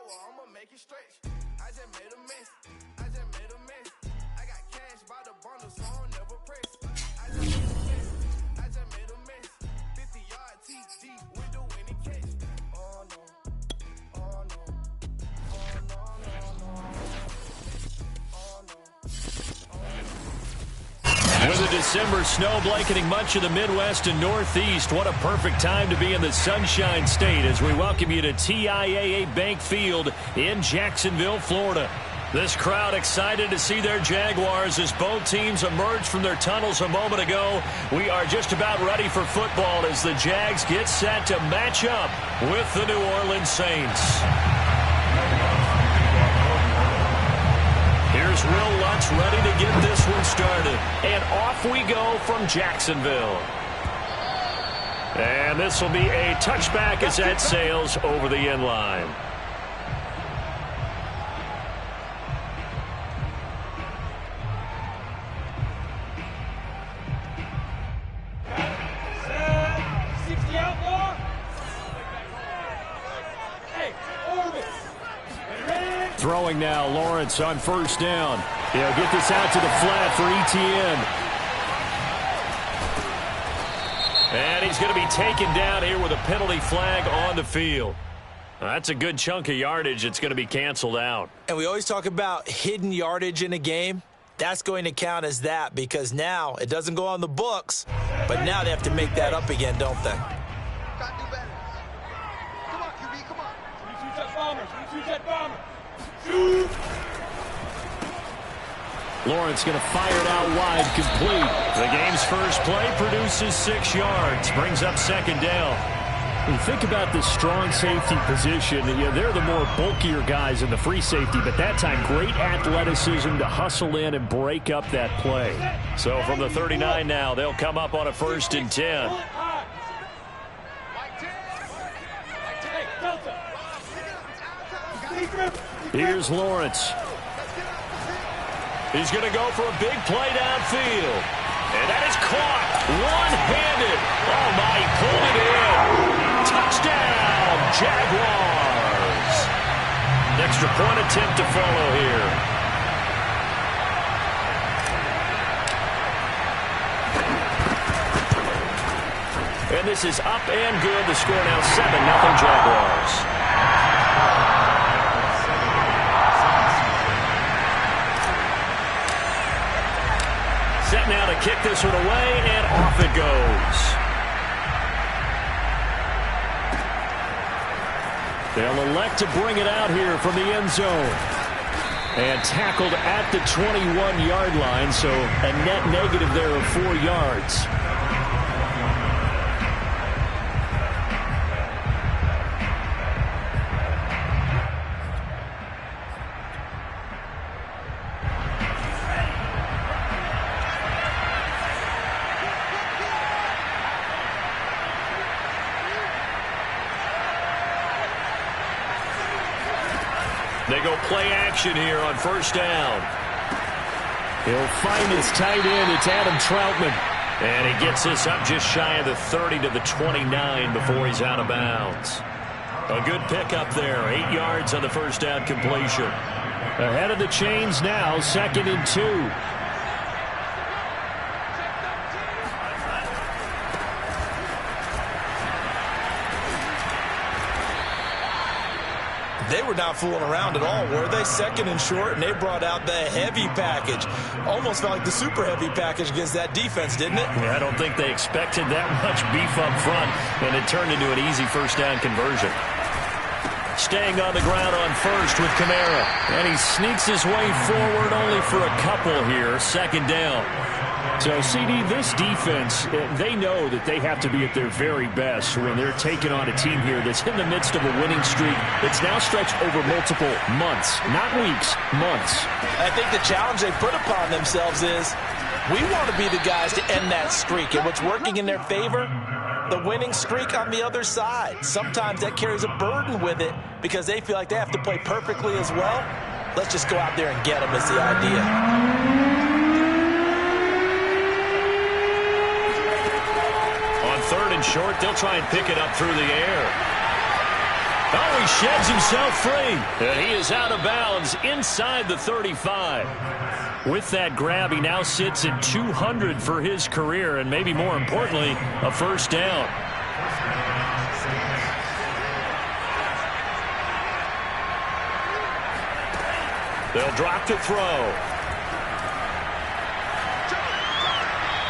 I'ma make it stretch. I just made a mess. I just made a mess. I got cash by the bundle, so I'll never press. I just made a mess. I just made a mess. 50-yard TD with the winning catch. Oh no. Oh no. Oh no, no, no. Oh no. With a December snow blanketing much of the Midwest and Northeast, what a perfect time to be in the Sunshine State as we welcome you to TIAA Bank Field in Jacksonville, Florida. This crowd excited to see their Jaguars as both teams emerged from their tunnels a moment ago. We are just about ready for football as the Jags get set to match up with the New Orleans Saints. Here's Will Lutz ready to get this one started. And off we go from Jacksonville. And this will be a touchback as that sails over the end line. Throwing now, Lawrence on first down. He'll get this out to the flat for Etienne. And he's going to be taken down here with a penalty flag on the field. That's a good chunk of yardage. It's going to be canceled out. And we always talk about hidden yardage in a game. That's going to count as that because now it doesn't go on the books, but now they have to make that up again, don't they? Got to do better. Come on, QB, come on. We shoot that bomber. We shoot that bomber. Lawrence going to fire it out wide, complete. The game's first play produces 6 yards, brings up second down. When you think about the strong safety position, they're the more bulkier guys in the free safety, but that time great athleticism to hustle in and break up that play. So from the 39 now, they'll come up on a 1st and 10. Here's Lawrence. He's going to go for a big play downfield. And that is caught one-handed. Oh, my, he pulled it in. Touchdown, Jaguars. Extra point attempt to follow here. And this is up and good. The score now 7-0 Jaguars. Set now to kick this one away, and off it goes. They'll elect to bring it out here from the end zone. And tackled at the 21-yard line, so a net negative there of 4 yards. They go play action here on first down. He'll find his tight end. It's Adam Troutman. And he gets this up just shy of the 30 to the 29 before he's out of bounds. A good pickup there. 8 yards on the first down completion. Ahead of the chains now, 2nd and 2. They were not fooling around at all, were they? 2nd and short, and they brought out the heavy package. Almost felt like the super heavy package against that defense, didn't it? Yeah, I don't think they expected that much beef up front, and it turned into an easy first down conversion. Staying on the ground on first with Kamara. And he sneaks his way forward only for a couple here. 2nd down. So, CD, this defense, they know that they have to be at their very best when they're taking on a team here that's in the midst of a winning streak that's now stretched over multiple months, not weeks, months. I think the challenge they put upon themselves is we want to be the guys to end that streak. And what's working in their favor? The winning streak on the other side. Sometimes that carries a burden with it because they feel like they have to play perfectly as well. Let's just go out there and get them is the idea. On 3rd and short, they'll try and pick it up through the air. Oh, he sheds himself free. And he is out of bounds inside the 35. With that grab, he now sits at 200 for his career, and maybe more importantly, a first down. They'll drop to throw.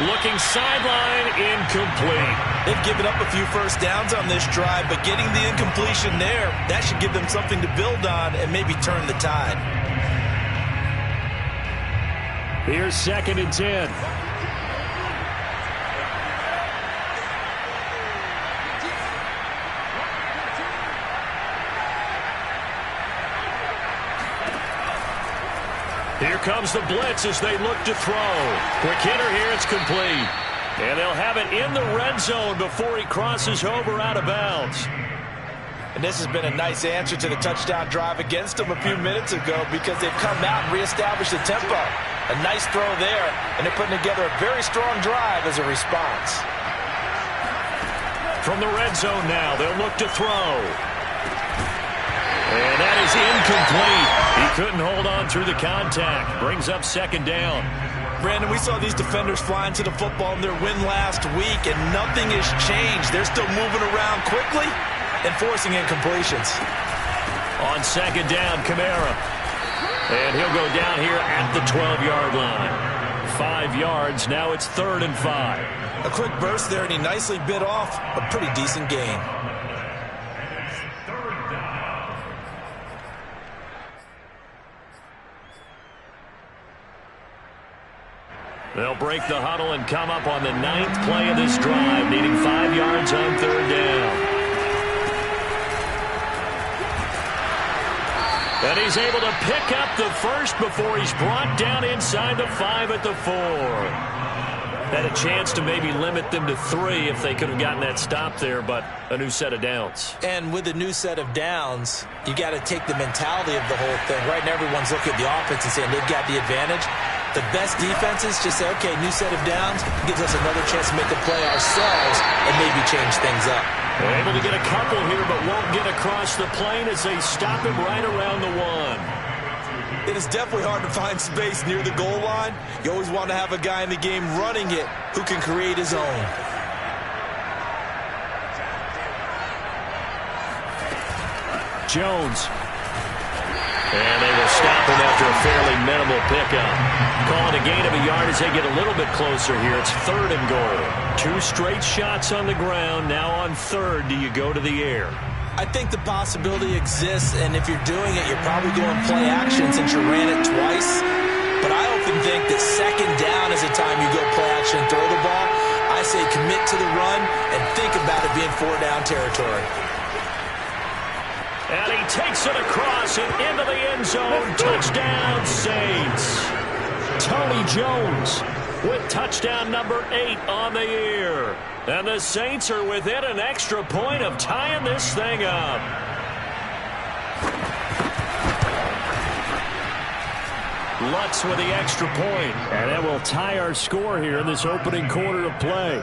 Looking sideline, incomplete. They've given up a few first downs on this drive, but getting the incompletion there, that should give them something to build on and maybe turn the tide. Here's 2nd and 10. Here comes the blitz as they look to throw. Quick hitter here, it's complete. And they'll have it in the red zone before he crosses over out of bounds. And this has been a nice answer to the touchdown drive against them a few minutes ago because they've come out and reestablished the tempo. A nice throw there, and they're putting together a very strong drive as a response. From the red zone now, they'll look to throw. And that is incomplete. He couldn't hold on through the contact. Brings up 2nd down. Brandon, we saw these defenders flying to the football in their win last week, and nothing has changed. They're still moving around quickly and forcing incompletions. On 2nd down, Kamara. And he'll go down here at the 12-yard line. 5 yards. Now it's 3rd and 5. A quick burst there, and he nicely bit off a pretty decent gain. They'll break the huddle and come up on the 9th play of this drive, needing 5 yards on 3rd down. And he's able to pick up the first before he's brought down inside the 5 at the 4. Had a chance to maybe limit them to 3 if they could have gotten that stop there, but a new set of downs. And with a new set of downs, you got to take the mentality of the whole thing. Right now, everyone's looking at the offense and saying they've got the advantage. The best defenses just say, okay, new set of downs, gives us another chance to make a play ourselves and maybe change things up. They're able to get a couple here, but won't get across the plane as they stop him right around the 1. It is definitely hard to find space near the goal line. You always want to have a guy in the game running it who can create his own. Jones. And they will stop him after a fairly minimal pickup. Calling a gain of a yard as they get a little bit closer here. It's 3rd and goal. 2 straight shots on the ground. Now on 3rd, do you go to the air? I think the possibility exists, and if you're doing it, you're probably going play action since you ran it twice. But I often think that 2nd down is the time you go play action and throw the ball. I say commit to the run and think about it being 4-down territory. And he takes it across and into the end zone. Touchdown, Saints. Tony Jones with touchdown number 8 on the year. And the Saints are within an extra point of tying this thing up. Lutz with the extra point. And that will tie our score here in this opening quarter of play.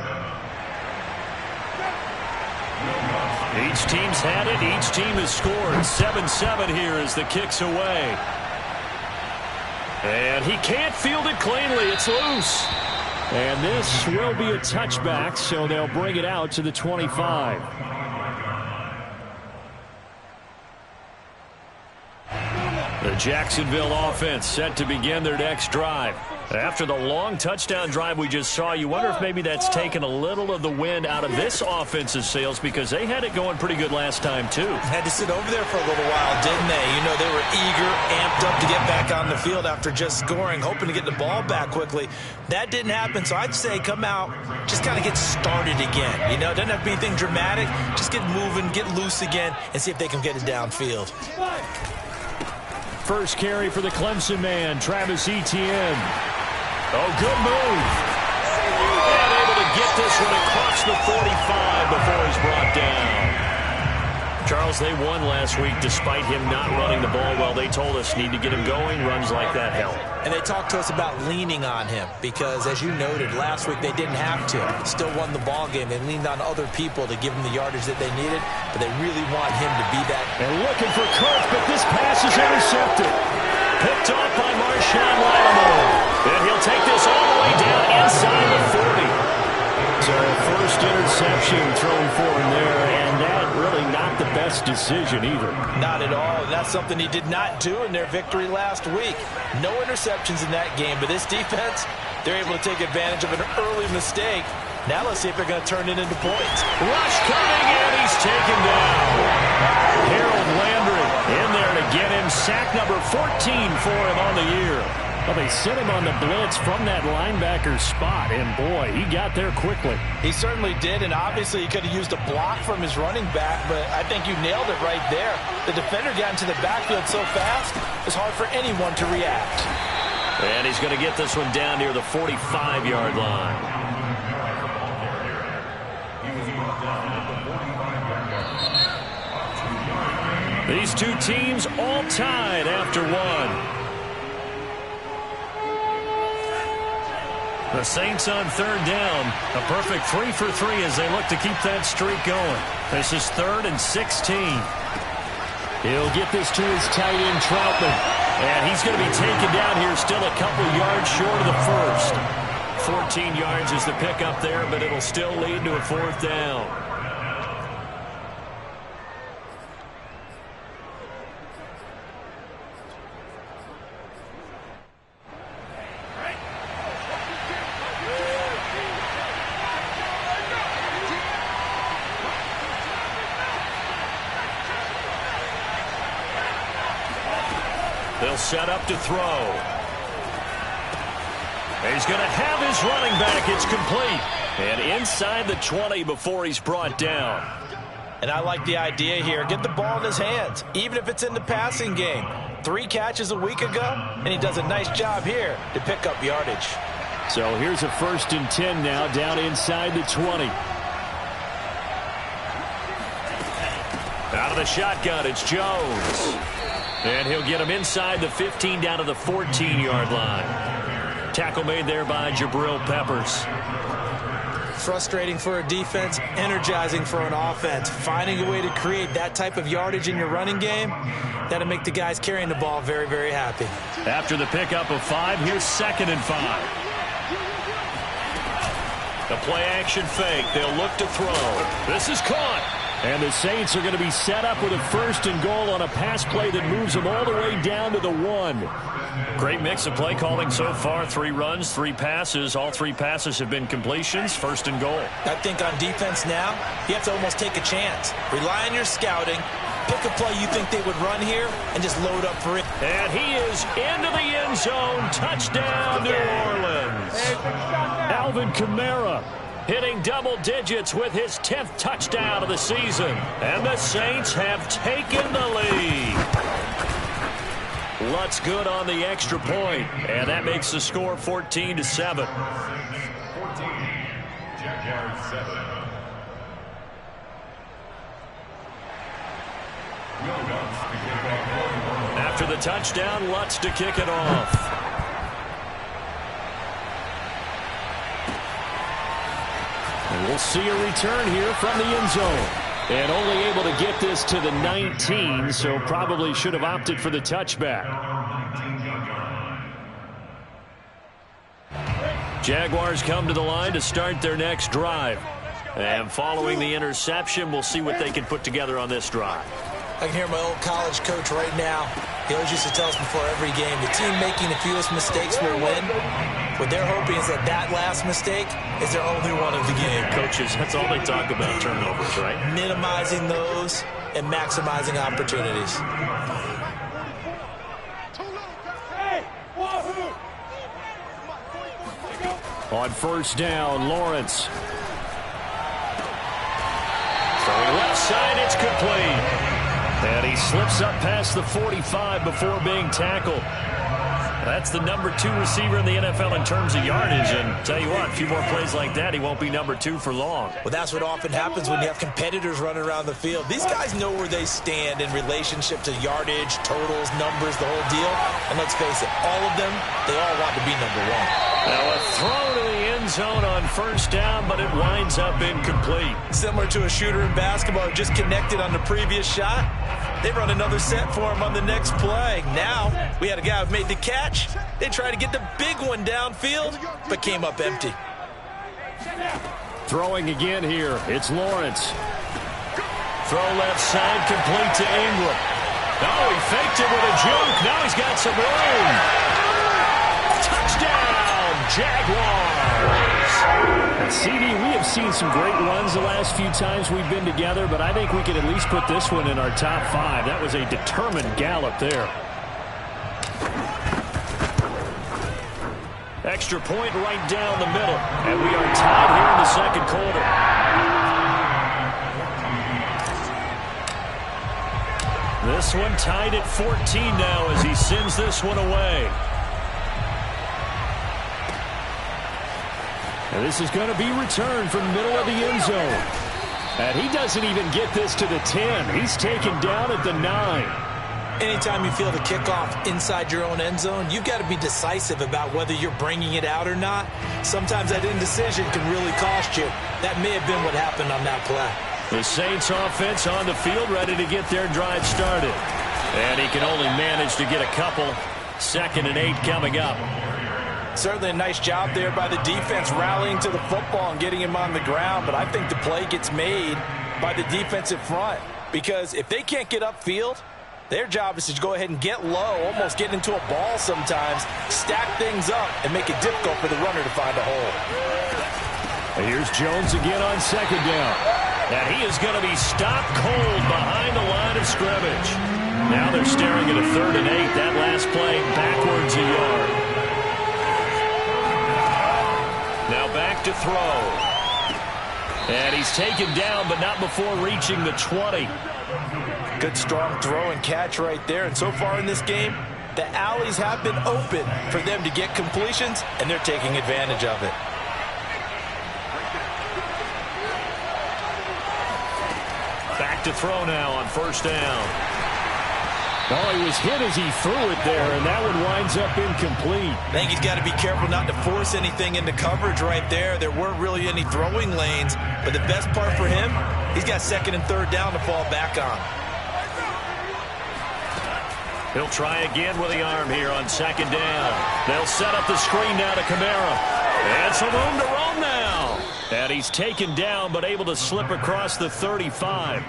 Each team's had it. Each team has scored. 7-7 here as the kick's away. And he can't field it cleanly. It's loose. And this will be a touchback, so they'll bring it out to the 25. The Jacksonville offense set to begin their next drive. After the long touchdown drive we just saw, you wonder if maybe that's taken a little of the wind out of this offense's sails because they had it going pretty good last time, too. Had to sit over there for a little while, didn't they? You know, they were eager, amped up to get back on the field after just scoring, hoping to get the ball back quickly. That didn't happen, so I'd say come out, just kind of get started again. You know, it doesn't have to be anything dramatic. Just get moving, get loose again, and see if they can get it downfield. First carry for the Clemson man, Travis Etienne. Oh, good move. And able to get this one across the 45 before he's brought down. Charles Charles, they won last week despite him not running the ball well. They told us need to get him going. Runs like that help. And they talked to us about leaning on him because, as you noted, last week they didn't have to. Still won the ball game. They leaned on other people to give them the yardage that they needed, but they really want him to be that. And looking for Kurtz, but this pass is intercepted. Picked off by Marshawn Lattimore. And he'll take this all the way down inside the 40. So first interception thrown for him there, and that really not the best decision either. Not at all, and that's something he did not do in their victory last week. No interceptions in that game, but this defense, they're able to take advantage of an early mistake. Now let's see if they're going to turn it into points. Rush coming, and he's taken down. Harold Landry in there to get him. Sack number 14 for him on the year. Well, they sent him on the blitz from that linebacker spot, and boy, he got there quickly. He certainly did, and obviously he could have used a block from his running back, but I think you nailed it right there. The defender got into the backfield so fast, it's hard for anyone to react. And he's going to get this one down near the 45-yard line. These two teams all tied after one. The Saints on third down. A perfect 3 for 3 as they look to keep that streak going. This is 3rd and 16. He'll get this to his tight end, Troutman. And he's going to be taken down here, still a couple yards short of the first. 14 yards is the pickup there, but it'll still lead to a 4th down. They'll set up to throw. He's going to have his running back. It's complete. And inside the 20 before he's brought down. And I like the idea here. Get the ball in his hands, even if it's in the passing game. 3 catches a week ago, and he does a nice job here to pick up yardage. So here's a 1st and 10 now, down inside the 20. Out of the shotgun, it's Jones. And he'll get him inside the 15 down to the 14-yard line. Tackle made there by Jabril Peppers. Frustrating for a defense, energizing for an offense. Finding a way to create that type of yardage in your running game, that'll make the guys carrying the ball very, very happy. After the pickup of 5, here's 2nd and 5. The play-action fake. They'll look to throw. This is caught. And the Saints are going to be set up with a 1st and goal on a pass play that moves them all the way down to the 1. Great mix of play calling so far. 3 runs, 3 passes. All 3 passes have been completions. 1st and goal. I think on defense now, you have to almost take a chance. Rely on your scouting. Pick a play you think they would run here and just load up for it. And he is into the end zone. Touchdown, New Orleans. Alvin Kamara hitting double digits with his 10th touchdown of the season. And the Saints have taken the lead. Lutz good on the extra point, and that makes the score 14-7. 14, Jaguars 7. After the touchdown, Lutz to kick it off. And we'll see a return here from the end zone. And only able to get this to the 19, so probably should have opted for the touchback. Jaguars come to the line to start their next drive. And following the interception, we'll see what they can put together on this drive. I can hear my old college coach right now. He always used to tell us before every game, the team making the fewest mistakes will win. What they're hoping is that that last mistake is their only one of the game. Coaches, that's all they talk about, turnovers, right? Minimizing those and maximizing opportunities. On 1st down, Lawrence. Throwing left side, it's complete. And he slips up past the 45 before being tackled. That's the number 2 receiver in the NFL in terms of yardage. And tell you what, a few more plays like that, he won't be number 2 for long. Well, that's what often happens when you have competitors running around the field. These guys know where they stand in relationship to yardage, totals, numbers, the whole deal. And let's face it, all of them, they all want to be number 1. Now a throw to the end zone on first down, but it winds up incomplete. Similar to a shooter in basketball who just connected on the previous shot. They run another set for him on the next play. Now, we had a guy who made the catch. They tried to get the big one downfield, but came up empty. Throwing again here. It's Lawrence. Throw left side, complete to Ingram. Oh, he faked it with a juke. Now he's got some room. Touchdown, Jaguars. CD, we have seen some great runs the last few times we've been together, but I think we could at least put this one in our top 5. That was a determined gallop there. Extra point right down the middle, and we are tied here in the second quarter. This one tied at 14 now as he sends this one away. And this is going to be returned from middle of the end zone. And he doesn't even get this to the 10. He's taken down at the 9. Anytime you feel the kickoff inside your own end zone, you've got to be decisive about whether you're bringing it out or not. Sometimes that indecision can really cost you. That may have been what happened on that play. The Saints offense on the field, ready to get their drive started. And he can only manage to get a couple. 2nd and 8 coming up. Certainly a nice job there by the defense rallying to the football and getting him on the ground, but I think the play gets made by the defensive front because if they can't get upfield, their job is to go ahead and get low, almost get into a ball sometimes, stack things up, and make it difficult for the runner to find a hole. And here's Jones again on 2nd down. And he is going to be stopped cold behind the line of scrimmage. Now they're staring at a 3rd and 8. That last play backwards a yard. Now back to throw. And he's taken down, but not before reaching the 20. Good strong throw and catch right there. And so far in this game, the alleys have been open for them to get completions, and they're taking advantage of it. Back to throw now on first down. Oh, he was hit as he threw it there, and that one winds up incomplete. I think he's got to be careful not to force anything into coverage right there. There weren't really any throwing lanes, but the best part for him, he's got 2nd and 3rd down to fall back on. He'll try again with the arm here on 2nd down. They'll set up the screen now to Kamara. And some room to roam now. And he's taken down, but able to slip across the 35.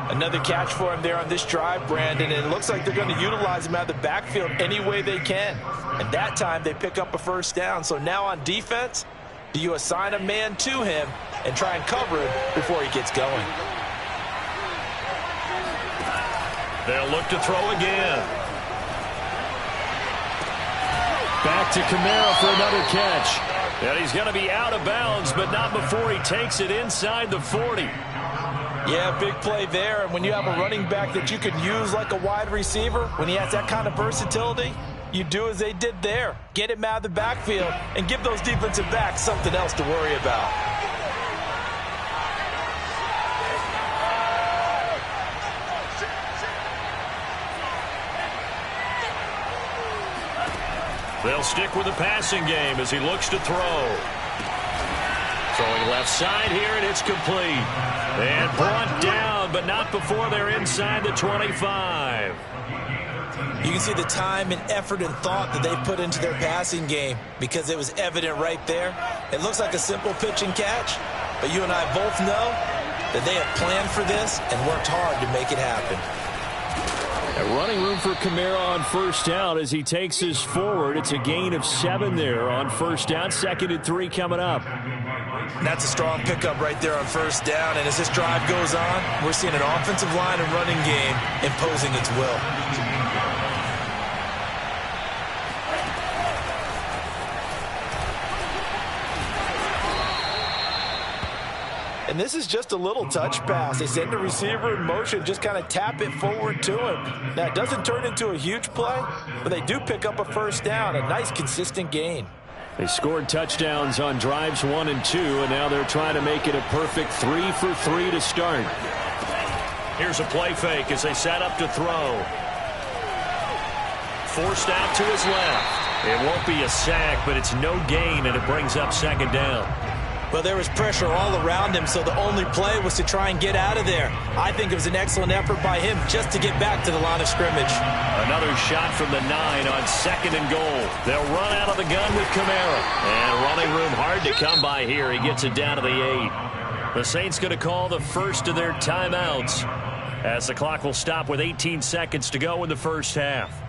Another catch for him there on this drive, Brandon, and it looks like they're going to utilize him out of the backfield any way they can. And that time they pick up a 1st down. So now on defense, do you assign a man to him and try and cover him before he gets going? They'll look to throw again. Back to Kamara for another catch. And he's going to be out of bounds, but not before he takes it inside the 40. Yeah, big play there. And when you have a running back that you can use like a wide receiver, when he has that kind of versatility, you do as they did there. Get him out of the backfield and give those defensive backs something else to worry about. They'll stick with the passing game as he looks to throw. Throwing left side here, and it's complete. And brought down, but not before they're inside the 25. You can see the time and effort and thought that they put into their passing game because it was evident right there. It looks like a simple pitch and catch, but you and I both know that they have planned for this and worked hard to make it happen. A running room for Kamara on first down as he takes his forward. It's a gain of 7 there on first down. 2nd and 3 coming up. And that's a strong pickup right there on first down. And as this drive goes on, we're seeing an offensive line and running game imposing its will. And And this is just a little touch pass. They send the receiver in motion, just kind of tap it forward to him. Now, it doesn't turn into a huge play, but they do pick up a first down, a nice, consistent gain. They scored touchdowns on drives 1 and 2, and now they're trying to make it a perfect 3 for 3 to start. Here's a play fake as they set up to throw. Forced out to his left. It won't be a sack, but it's no gain, and it brings up second down. Well, there was pressure all around him, so the only play was to try and get out of there. I think it was an excellent effort by him just to get back to the line of scrimmage. Another shot from the 9 on 2nd and goal. They'll run out of the gun with Kamara. And running room hard to come by here. He gets it down to the 8. The Saints going to call the first of their timeouts as the clock will stop with 18 seconds to go in the first half.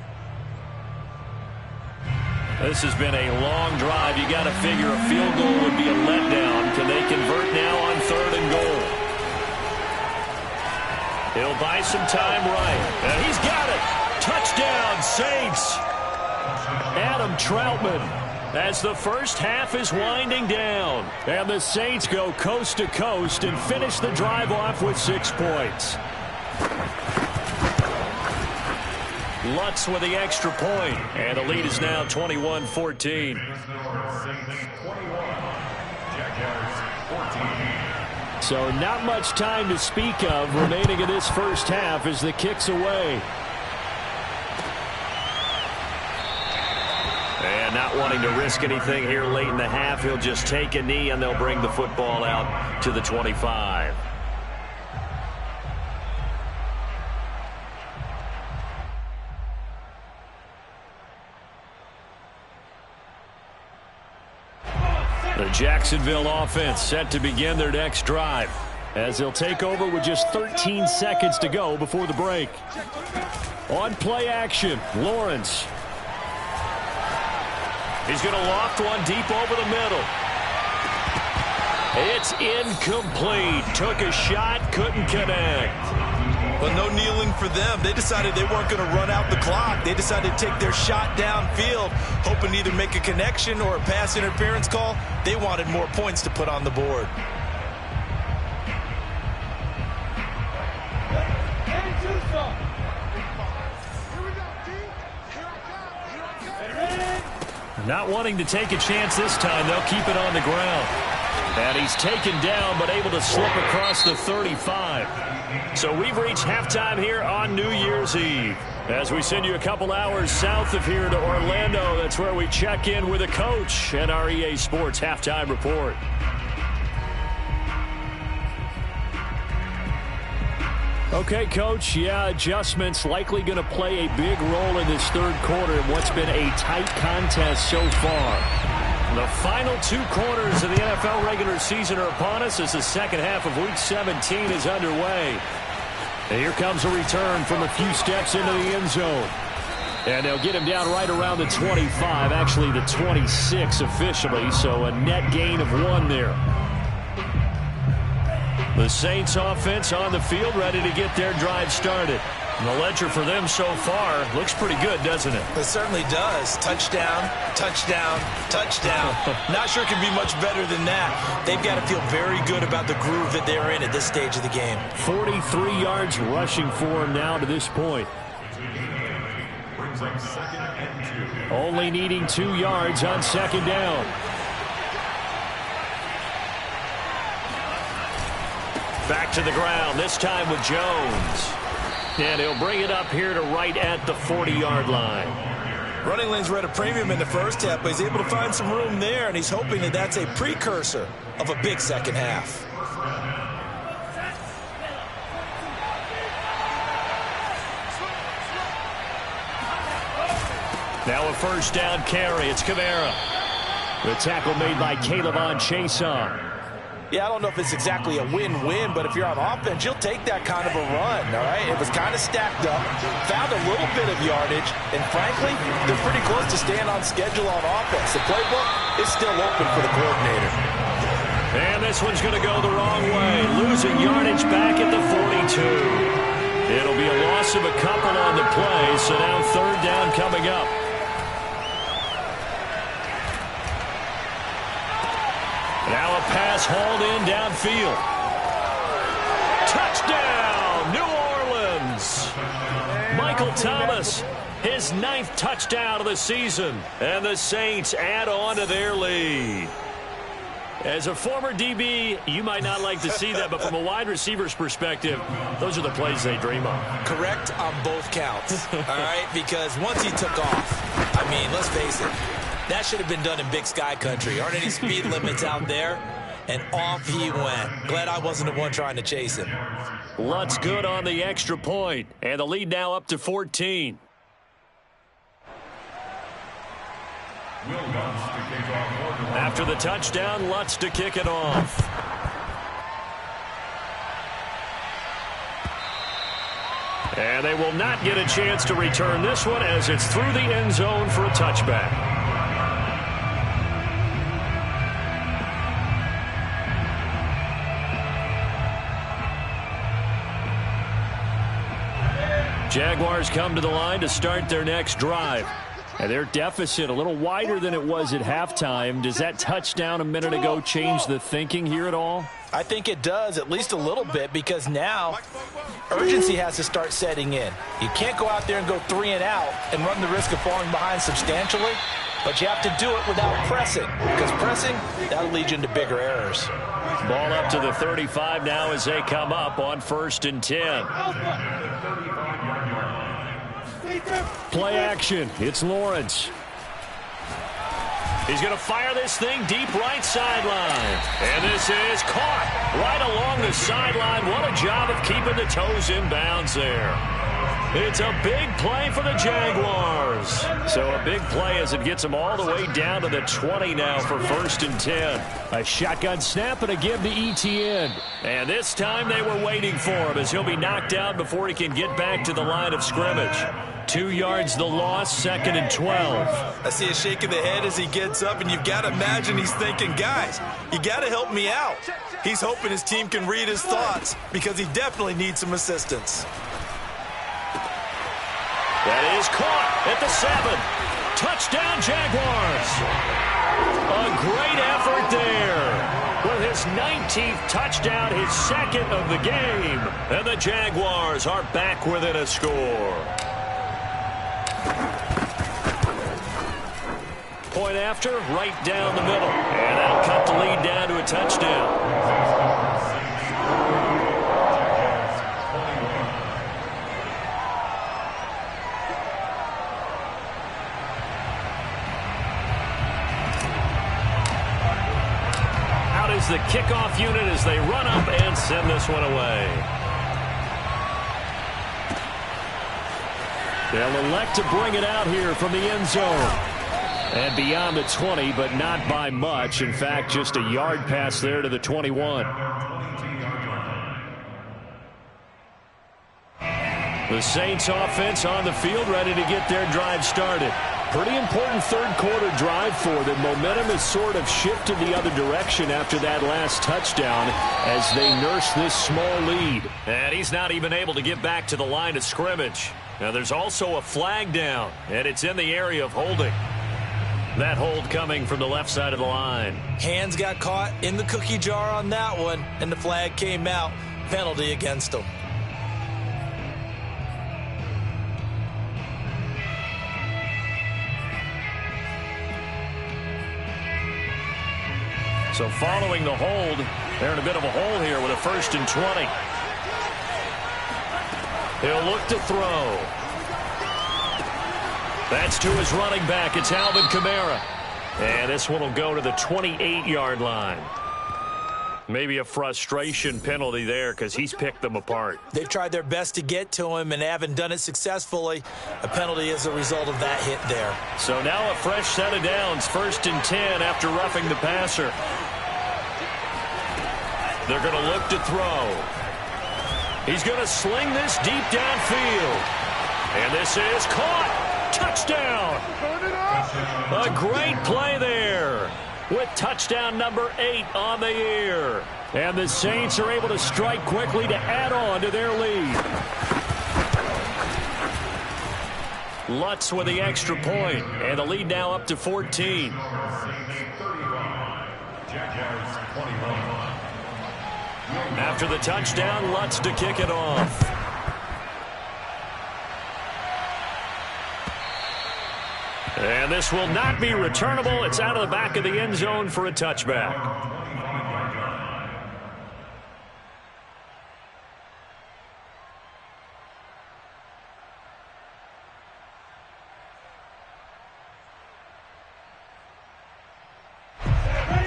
This has been a long drive. You got to figure a field goal would be a letdown. Can they convert now on 3rd and goal? He'll buy some time right. And he's got it. Touchdown, Saints. Adam Troutman as the first half is winding down. And the Saints go coast to coast and finish the drive off with 6 points. Lutz with the extra point, and the lead is now 21-14. So not much time to speak of remaining in this first half as the kick's away. And not wanting to risk anything here late in the half, he'll just take a knee and they'll bring the football out to the 25. The Jacksonville offense set to begin their next drive as they'll take over with just 13 seconds to go before the break. On play action, Lawrence. He's going to loft one deep over the middle. It's incomplete. Took a shot, couldn't connect. But no kneeling for them. They decided they weren't going to run out the clock. They decided to take their shot downfield, hoping to either make a connection or a pass interference call. They wanted more points to put on the board. Not wanting to take a chance this time, they'll keep it on the ground. And he's taken down, but able to slip across the 35. So we've reached halftime here on New Year's Eve. As we send you a couple hours south of here to Orlando, that's where we check in with a coach and our EA Sports Halftime Report. Okay, Coach, adjustments likely going to play a big role in this third quarter in what's been a tight contest so far. The final 2 quarters of the NFL regular season are upon us as the second half of Week 17 is underway. And here comes a return from a few steps into the end zone. And they'll get him down right around the 25, actually the 26 officially, so a net gain of 1 there. The Saints offense on the field ready to get their drive started. And the ledger for them so far looks pretty good, doesn't it? It certainly does. Touchdown, touchdown, touchdown. Not sure it can be much better than that. They've got to feel very good about the groove that they're in at this stage of the game. 43 yards rushing for him now to this point. Only needing 2 yards on second down. Back to the ground, this time with Jones. And he'll bring it up here to right at the 40-yard line. Running lanes were at a premium in the first half, but he's able to find some room there, and he's hoping that that's a precursor of a big second half. Now a first down carry. It's Kamara. The tackle made by Calebon Chason. Yeah, I don't know if it's exactly a win-win, but if you're on offense, you'll take that kind of a run, all right? It was kind of stacked up, found a little bit of yardage, and frankly, they're pretty close to staying on schedule on offense. The playbook is still open for the coordinator. And this one's going to go the wrong way, losing yardage back at the 42. It'll be a loss of a couple on the play, so now third down coming up. Now a pass hauled in downfield. Michael Thomas, his 9th touchdown of the season. And the Saints add on to their lead. As a former DB, you might not like to see that, but from a wide receiver's perspective, those are the plays they dream of. Correct on both counts, all right? Because once he took off, I mean, let's face it, that should have been done in Big Sky country. Aren't any speed limits out there? And off he went. Glad I wasn't the one trying to chase him. Lutz good on the extra point, and the lead now up to 14. After the touchdown, Lutz to kick it off. And they will not get a chance to return this one as it's through the end zone for a touchback. Jaguars come to the line to start their next drive. And their deficit a little wider than it was at halftime. Does that touchdown a minute ago change the thinking here at all? I think it does, at least a little bit, because now urgency has to start setting in. You can't go out there and go 3 and out and run the risk of falling behind substantially, but you have to do it without pressing, because pressing, that'll lead you into bigger errors. Ball up to the 35 now as they come up on 1st and 10. Play action. It's Lawrence. He's going to fire this thing deep right sideline. And this is caught right along the sideline. What a job of keeping the toes in bounds there. It's a big play for the Jaguars. So a big play as it gets them all the way down to the 20 now for 1st and 10. A shotgun snap and a give to Etienne. And this time they were waiting for him as he'll be knocked down before he can get back to the line of scrimmage. 2 yards the loss, 2nd and 12. I see a shake of the head as he gets up, and you've got to imagine he's thinking, guys, you got to help me out. He's hoping his team can read his thoughts because he definitely needs some assistance. That is caught at the 7. Touchdown, Jaguars. A great effort there. With his 19th touchdown, his 2nd of the game. And the Jaguars are back within a score. Point after, right down the middle. And that'll cut the lead down to a touchdown. Out is the kickoff unit as they run up and send this one away. They'll elect to bring it out here from the end zone. And beyond the 20, but not by much. In fact, just a yard pass there to the 21. The Saints offense on the field ready to get their drive started. Pretty important third-quarter drive for them. Momentum has sort of shifted the other direction after that last touchdown as they nurse this small lead. And he's not even able to get back to the line of scrimmage. Now there's also a flag down, and it's in the area of holding. That hold coming from the left side of the line. Hands got caught in the cookie jar on that one, and the flag came out. Penalty against him. So following the hold, they're in a bit of a hole here with a 1st and 20. He'll look to throw. That's to his running back. It's Alvin Kamara. And this one will go to the 28-yard line. Maybe a frustration penalty there because he's picked them apart. They've tried their best to get to him and haven't done it successfully. A penalty is a result of that hit there. So now a fresh set of downs. 1st and 10 after roughing the passer. They're going to look to throw. He's going to sling this deep downfield. And this is caught. Touchdown. A great play there with touchdown number 8 on the year. And the Saints are able to strike quickly to add on to their lead. Lutz with the extra point, and the lead now up to 14. After the touchdown, Lutz to kick it off. And this will not be returnable. It's out of the back of the end zone for a touchback.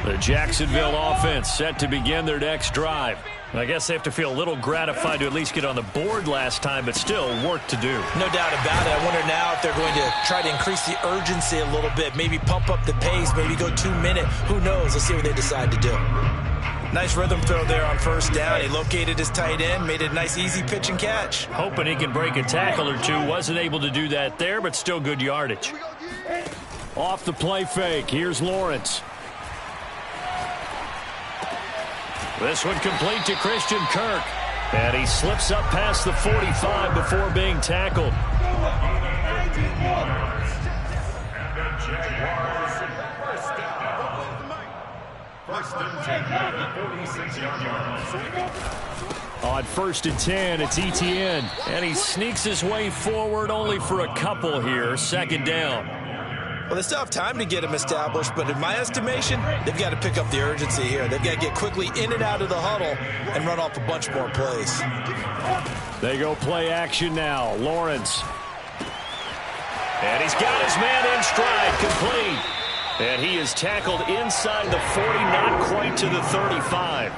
The Jacksonville offense set to begin their next drive. I guess they have to feel a little gratified to at least get on the board last time, but still work to do. No doubt about it. I wonder now if they're going to try to increase the urgency a little bit, maybe pump up the pace, maybe go 2 minute. Who knows? Let's see what they decide to do. Nice rhythm throw there on first down. He located his tight end, made it a nice easy pitch and catch. Hoping he can break a tackle or two. Wasn't able to do that there, but still good yardage. Off the play fake. Here's Lawrence. This one complete to Christian Kirk. And he slips up past the 45 before being tackled. On 1st and 10, it's Etienne. And he sneaks his way forward only for a couple here. 2nd down. Well, they still have time to get him established, but in my estimation, they've got to pick up the urgency here. They've got to get quickly in and out of the huddle and run off a bunch more plays. They go play action now. Lawrence. And he's got his man in stride, complete. And he is tackled inside the 40, not quite to the 35.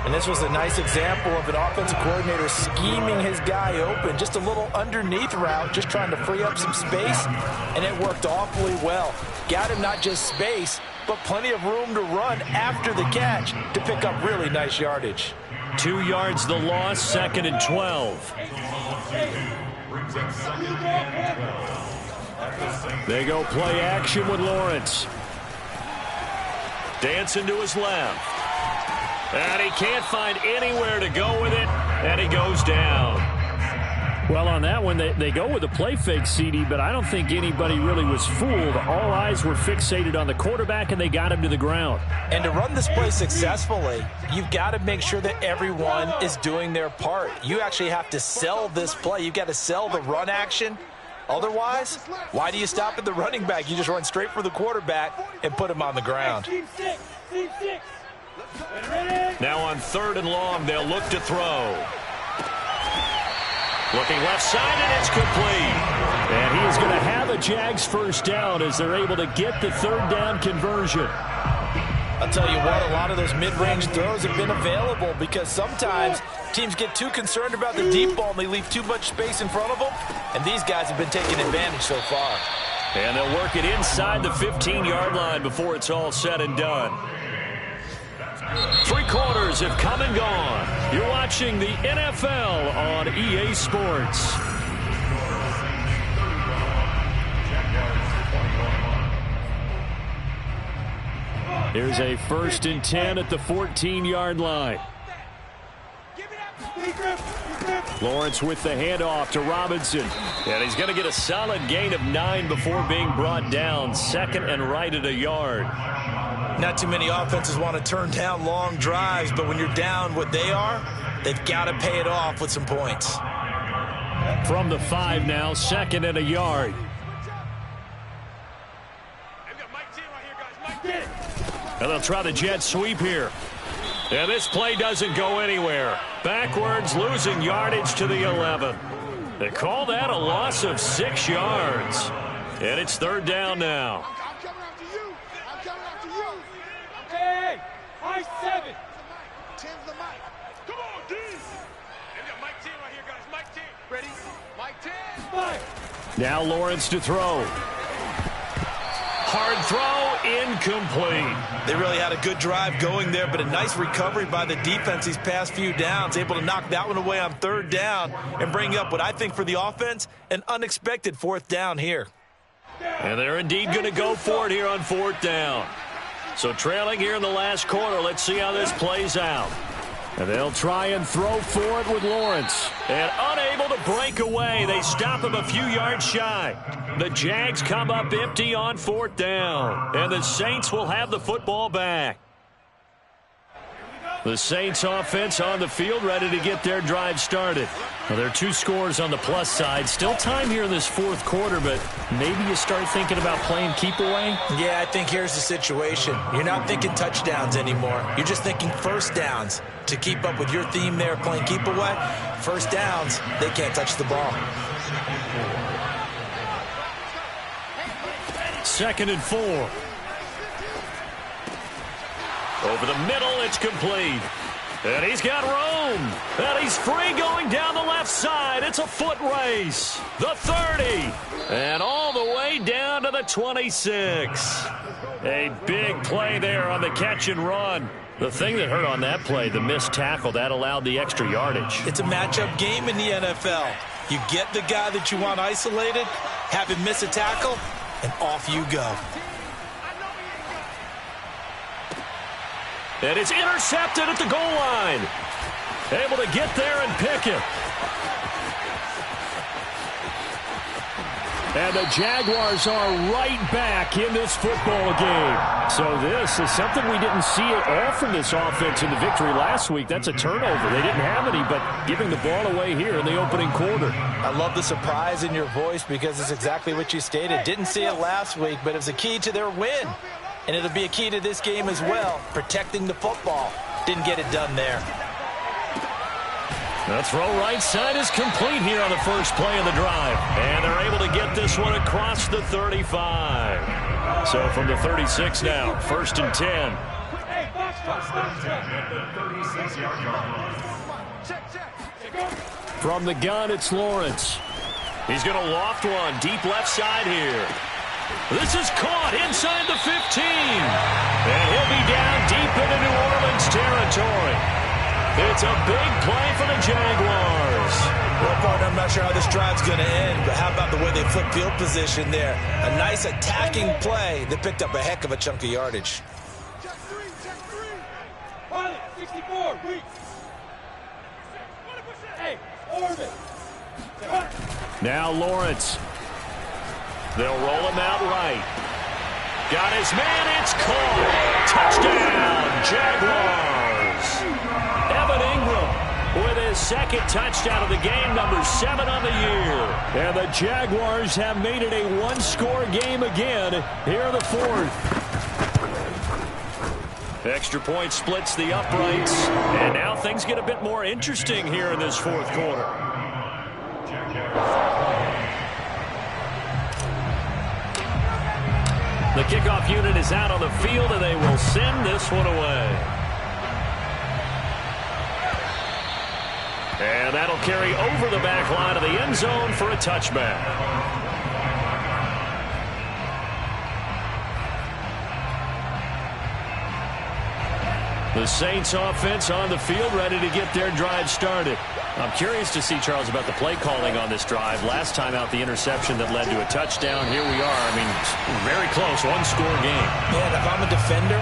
And this was a nice example of an offensive coordinator scheming his guy open. Just a little underneath route, just trying to free up some space, and it worked awfully well. Got him not just space, but plenty of room to run after the catch to pick up really nice yardage. 2 yards the loss, 2nd and 12. They go play action with Lawrence. Dancing to his left. And he can't find anywhere to go with it, and he goes down. Well, on that one, they go with a play fake, CD, but I don't think anybody really was fooled. All eyes were fixated on the quarterback, and they got him to the ground. And to run this play successfully, you've got to make sure that everyone is doing their part. You actually have to sell this play. You've got to sell the run action. Otherwise, why do you stop at the running back? You just run straight for the quarterback and put him on the ground. Team six. Now on 3rd and long, they'll look to throw. Looking left side, and it's complete. And he is going to have a Jags first down as they're able to get the 3rd down conversion. I'll tell you what, a lot of those mid-range throws have been available because sometimes teams get too concerned about the deep ball and they leave too much space in front of them, and these guys have been taking advantage so far. And they'll work it inside the 15-yard line before it's all said and done. 3 quarters have come and gone. You're watching the NFL on EA Sports. Here's a 1st and 10 at the 14-yard line. Lawrence with the handoff to Robinson. And he's going to get a solid gain of 9 before being brought down. 2nd and right at a yard. Not too many offenses want to turn down long drives, but when you're down what they are, they've got to pay it off with some points. From the 5 now, 2nd and a yard. And they'll try the jet sweep here. And this play doesn't go anywhere. Backwards, losing yardage to the 11. They call that a loss of 6 yards. And it's 3rd down now. Hey, high 7. 10 to the mic. Come on, D. They've got Mike 10 right here, guys. Mike 10. Ready? Mike 10. 5. Now Lawrence to throw. Hard throw, incomplete. They really had a good drive going there, but a nice recovery by the defense these past few downs, able to knock that one away on 3rd down and bring up what I think for the offense, an unexpected 4th down here. And they're indeed going to go for it here on 4th down. So trailing here in the last quarter, let's see how this plays out. And they'll try and throw for it with Lawrence. And unable to break away, they stop him a few yards shy. The Jags come up empty on 4th down. And the Saints will have the football back. The Saints offense on the field, ready to get their drive started. Well, there are 2 scores on the plus side. Still time here in this fourth quarter, but maybe you start thinking about playing keep away? Yeah, I think here's the situation. You're not thinking touchdowns anymore. You're just thinking first downs. To keep up with your theme there, playing keep away, first downs, they can't touch the ball. 2nd and 4. Over the middle, it's complete. And he's got room. And he's free going down the left side. It's a foot race. The 30. And all the way down to the 26. A big play there on the catch and run. The thing that hurt on that play, the missed tackle, that allowed the extra yardage. It's a matchup game in the NFL. You get the guy that you want isolated, have him miss a tackle, and off you go. And it's intercepted at the goal line. Able to get there and pick it. And the Jaguars are right back in this football game. So this is something we didn't see at all from this offense in the victory last week. That's a turnover. They didn't have any, but giving the ball away here in the opening quarter. I love the surprise in your voice because it's exactly what you stated. Didn't see it last week, but it was a key to their win. And it'll be a key to this game as well, protecting the football. Didn't get it done there. The throw right side is complete here on the first play of the drive. And they're able to get this one across the 35. So from the 36 now, 1st and 10. From the gun, it's Lawrence. He's going to loft one deep left side here. This is caught inside the 15. And he'll be down deep into New Orleans territory. It's a big play for the Jaguars. Well, partner, I'm not sure how this drive's going to end, but how about the way they flip field position there? A nice attacking play that picked up a heck of a chunk of yardage. Check three. Pilot, 64, weak. Hey, orbit. Now Lawrence. They'll roll him out right. Got his man, it's caught. Touchdown, Jaguars. Evan Ingram with his 2nd touchdown of the game, number 7 on the year. And the Jaguars have made it a 1-score game again here in the 4th. Extra point splits the uprights. And now things get a bit more interesting here in this 4th quarter. The kickoff unit is out on the field, and they will send this one away. And that'll carry over the back line of the end zone for a touchback. The Saints offense on the field, ready to get their drive started. I'm curious to see, Charles, about the play calling on this drive. Last time out, the interception that led to a touchdown. Here we are. I mean, very close, 1-score game. Man, if I'm a defender,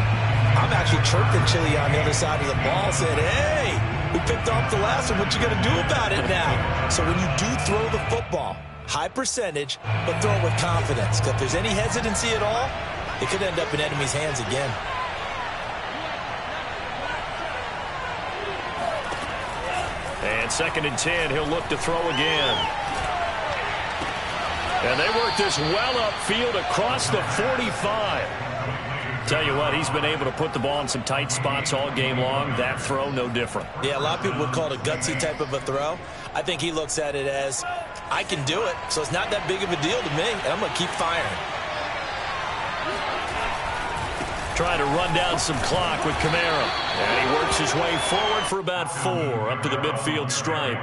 I'm actually chirping Chili on the other side of the ball, said, hey, we picked off the last one. What you going to do about it now? So when you do throw the football, high percentage, but throw it with confidence. Because if there's any hesitancy at all, it could end up in enemy's hands again. And 2nd and 10, he'll look to throw again. And they work this well upfield across the 45. Tell you what, he's been able to put the ball in some tight spots all game long. That throw, no different. Yeah, a lot of people would call it a gutsy type of a throw. I think he looks at it as, I can do it, so it's not that big of a deal to me, and I'm going to keep firing. Trying to run down some clock with Kamara. And he works his way forward for about 4 up to the midfield stripe.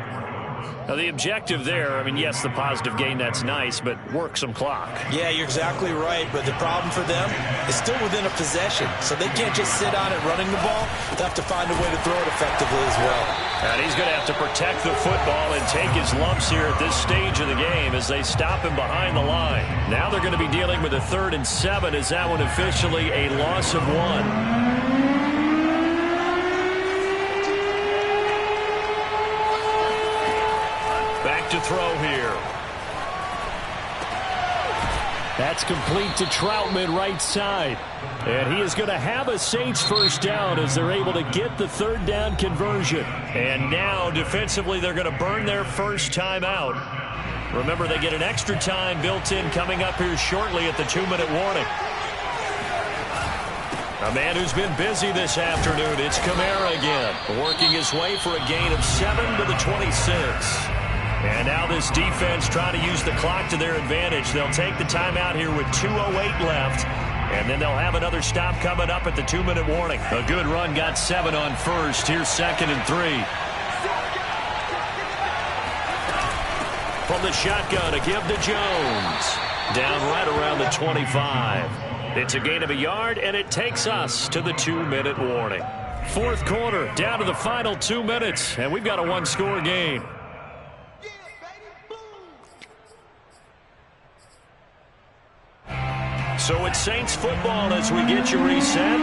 Now, the objective there, I mean, yes, the positive gain, that's nice, but work some clock. Yeah, you're exactly right, but the problem for them is still within a possession, so they can't just sit on it running the ball. They have to find a way to throw it effectively as well. And he's going to have to protect the football and take his lumps here at this stage of the game as they stop him behind the line. Now they're going to be dealing with a 3rd and 7. Is that one officially a loss of 1? Back to throw here. That's complete to Troutman right side. And he is going to have a Saints first down as they're able to get the third down conversion. And now defensively they're going to burn their first time out. Remember, they get an extra time built in coming up here shortly at the 2-minute warning. A man who's been busy this afternoon, it's Kamara again, working his way for a gain of 7 to the 26. And now this defense trying to use the clock to their advantage. They'll take the timeout here with 2:08 left. And then they'll have another stop coming up at the 2-minute warning. A good run got 7 on first. Here's 2nd and 3. From the shotgun, a give to Jones. Down right around the 25. It's a gain of a yard, and it takes us to the 2-minute warning. Fourth quarter, down to the final 2 minutes, and we've got a one-score game. So it's Saints football as we get you reset.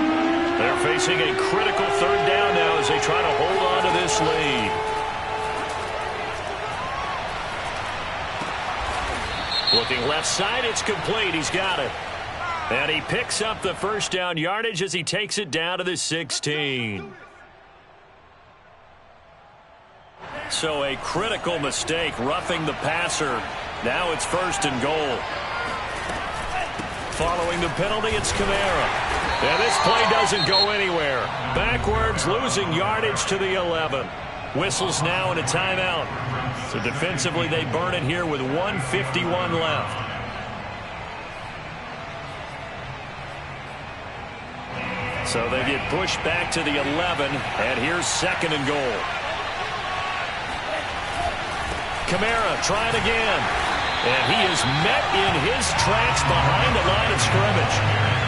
They're facing a critical third down now as they try to hold on to this lead. Looking left side, it's complete. He's got it. And he picks up the first down yardage as he takes it down to the 16. So a critical mistake, roughing the passer. Now it's 1st and goal. Following the penalty, it's Kamara. And this play doesn't go anywhere. Backwards, losing yardage to the 11. Whistles now and a timeout. So defensively, they burn it here with 1:51 left. So they get pushed back to the 11, and here's 2nd and goal. Kamara trying again. And he is met in his tracks behind the line of scrimmage.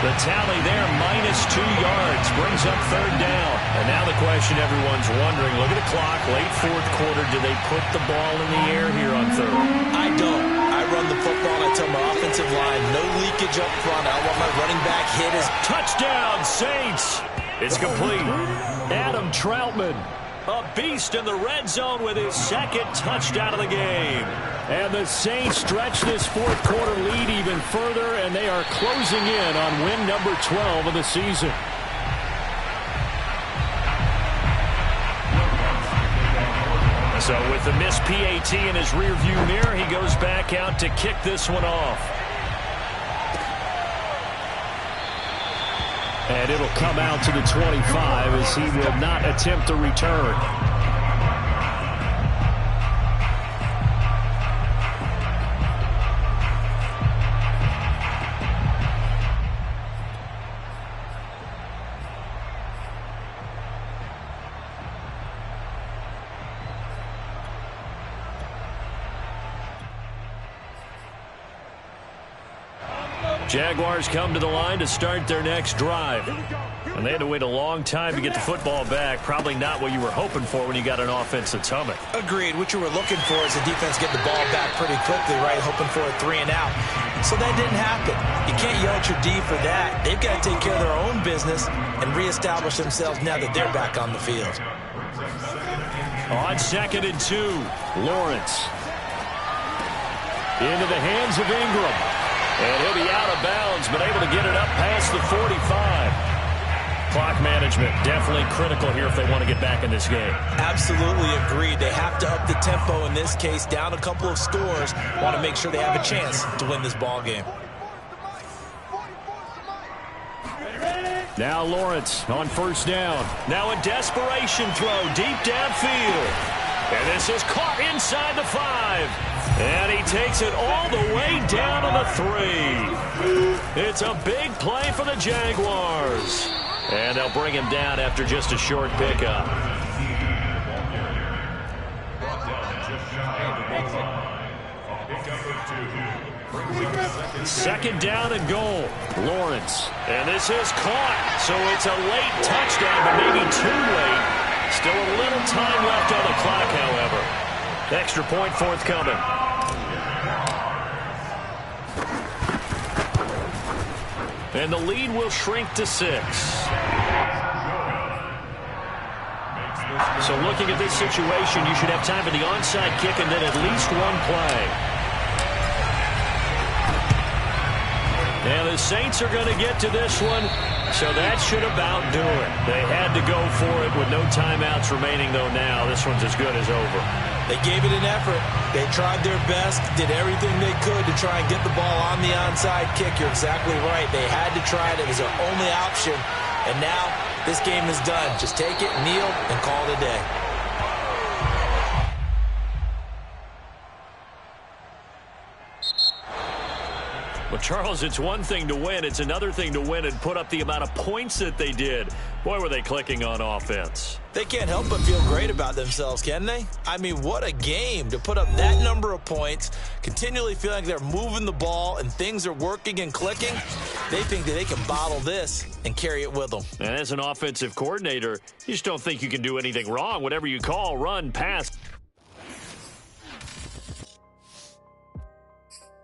The tally there, -2 yards, brings up 3rd down. And now the question everyone's wondering, look at the clock, late 4th quarter, do they put the ball in the air here on 3rd? I don't. I run the football, and I tell my offensive line, no leakage up front. I want my running back hit his touchdown, Saints. It's complete. Adam Troutman, a beast in the red zone with his 2nd touchdown of the game. And the Saints stretch this 4th quarter lead even further, and they are closing in on win number 12 of the season. So with the missed PAT in his rearview mirror, he goes back out to kick this one off. And it'll come out to the 25 as he will not attempt to return. Jaguars come to the line to start their next drive. And they had to wait a long time to get the football back. Probably not what you were hoping for when you got an offense that's humming. Agreed. What you were looking for is the defense get the ball back pretty quickly, right? Hoping for a 3 and out. So that didn't happen. You can't yell at your D for that. They've got to take care of their own business and reestablish themselves now that they're back on the field. On 2nd and 2, Lawrence. Into the hands of Ingram. And he'll be out of bounds, but able to get it up past the 45. Clock management definitely critical here if they want to get back in this game. Absolutely agreed. They have to up the tempo in this case, down a couple of scores. Want to make sure they have a chance to win this ball game. Now Lawrence on 1st down. Now a desperation throw deep downfield. And this is caught inside the 5. And he takes it all the way down to the 3. It's a big play for the Jaguars. And they'll bring him down after just a short pickup. Second down and goal. Lawrence. And this is caught. So it's a late touchdown, but maybe too late. Still a little time left on the clock, however. Extra point forthcoming. And the lead will shrink to 6. So looking at this situation, you should have time for the onside kick and then at least one play. And the Saints are going to get to this one, so that should about do it. They had to go for it with no timeouts remaining, though now. This one's as good as over. They gave it an effort. They tried their best, did everything they could to try and get the ball on the onside kick. You're exactly right. They had to try it. It was their only option. And now this game is done. Just take it, kneel, and call it a day. Well, Charles, it's one thing to win. It's another thing to win and put up the amount of points that they did. Boy, were they clicking on offense. They can't help but feel great about themselves, can they? I mean, what a game to put up that number of points, continually feeling like they're moving the ball and things are working and clicking. They think that they can bottle this and carry it with them. And as an offensive coordinator, you just don't think you can do anything wrong. Whatever you call, run, pass,